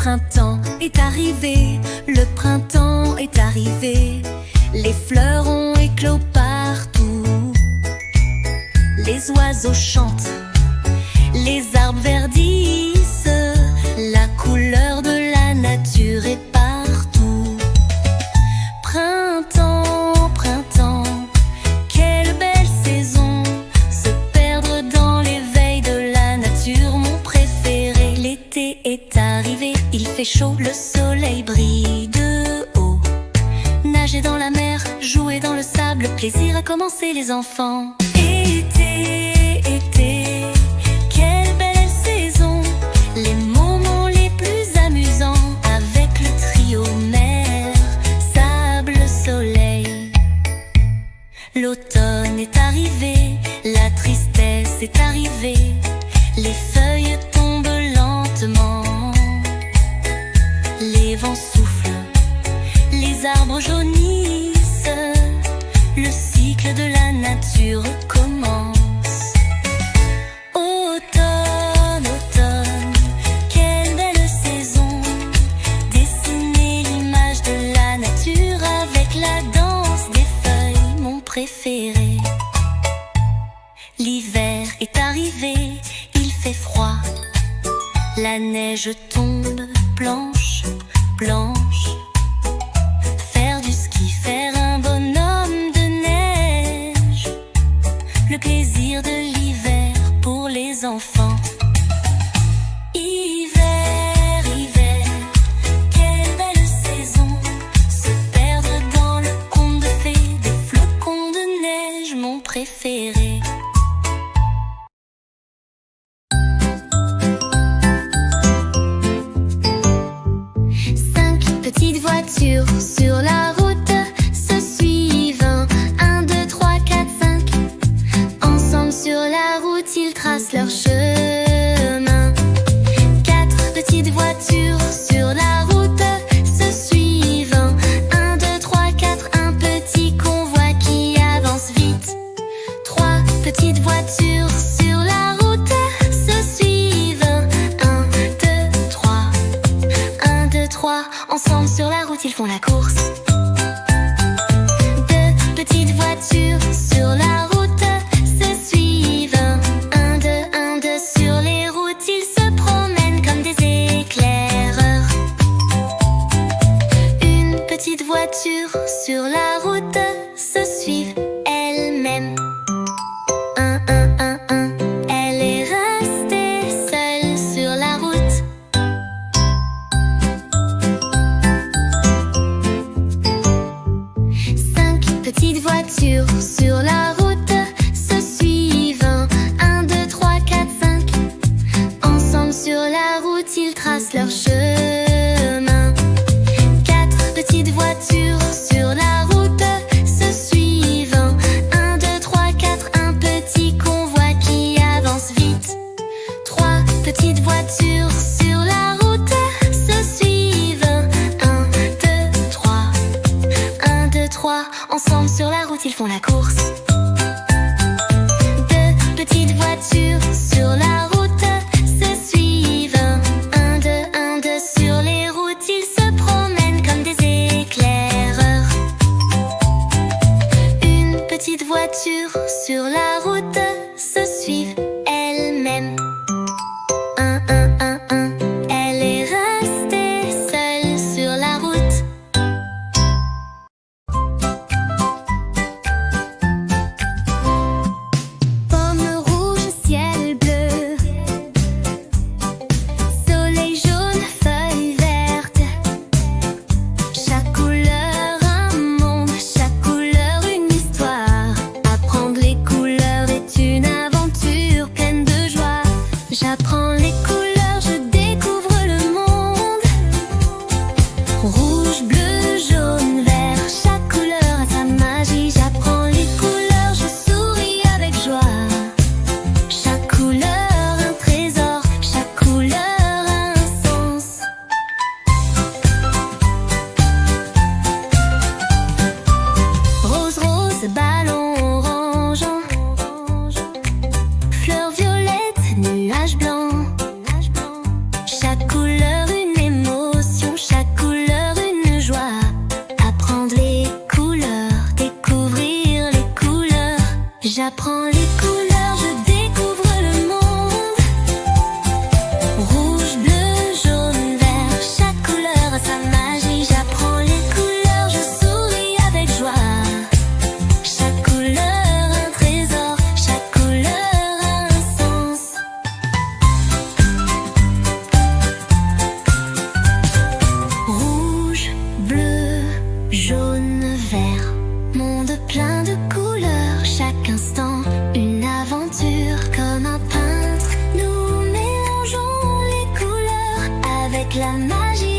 printemps est arrivé, le printemps est arrivé. Les fleurs ont éclos partout. Les oiseaux chantent, les arbres verdissent. La couleur de la nature est partout. Printemps, printemps, quelle belle saison. Se perdre dans l'éveil de la nature, mon préféré. L'été est arrivé, il fait chaud, le soleil brille de haut. Nager dans la mer, jouer dans le sable, plaisir a commencé les enfants. Été, été, quelle belle saison. Les moments les plus amusants avec le trio mer, sable, soleil. L'automne est arrivé, la tristesse est arrivée. Les feuilles tombent lentement, les vents soufflent, les arbres jaunissent. Le cycle de la nature commence. Automne, automne, quelle belle saison. Dessiner l'image de la nature avec la danse des feuilles, mon préféré. L'hiver est arrivé, il fait froid. La neige tombe blanche, blanche. Faire du ski, faire un bonhomme de neige. Le plaisir de l'hiver pour les enfants. Hiver, hiver, quelle belle saison. Se perdre dans le conte de fées, des flocons de neige, mon préféré. Petite voiture sur la route se suivent. 1, 2, 3, 4, 5. Ensemble sur la route, ils tracent leur chemin. 4 petites voitures sur la route se suivent. 1, 2, 3, 4. Un petit convoi qui avance vite. 3 petites voitures sur la route se suivent. 1, 2, 3. 1, 2, 3. Ensemble sur la route, ils font la course. 2 petites voitures sur la route se suivent. 1, 2, 1, 2. Sur les routes, ils se promènent comme des éclaireurs. Une petite voiture sur la route se suivent elle-même. 1, 1, 1, 1. Elle est restée seule sur la route. 5 petites voitures sur la route se suivent. 1, 2, 3, 4, 5. Ensemble sur la route, ils tracent leur chemin. 4 petites voitures sur la route se suivent. 1, 2, 3, 4. Un petit convoi qui avance vite. 3 petites voitures sur la route se suivent. 1, 2, 3. 1, 2, 3. Ensemble sur la route, ils font la course. 2 petites voitures sur la route se suivent. 1, 2, 1, 2. Sur les routes, ils se promènent comme des éclaireurs. Une petite voiture sur la route se suivent elle-même. 1, 1, 1, 1. Elle est restée seule sur la route. Pomme rouge, ciel bleu. avec la magie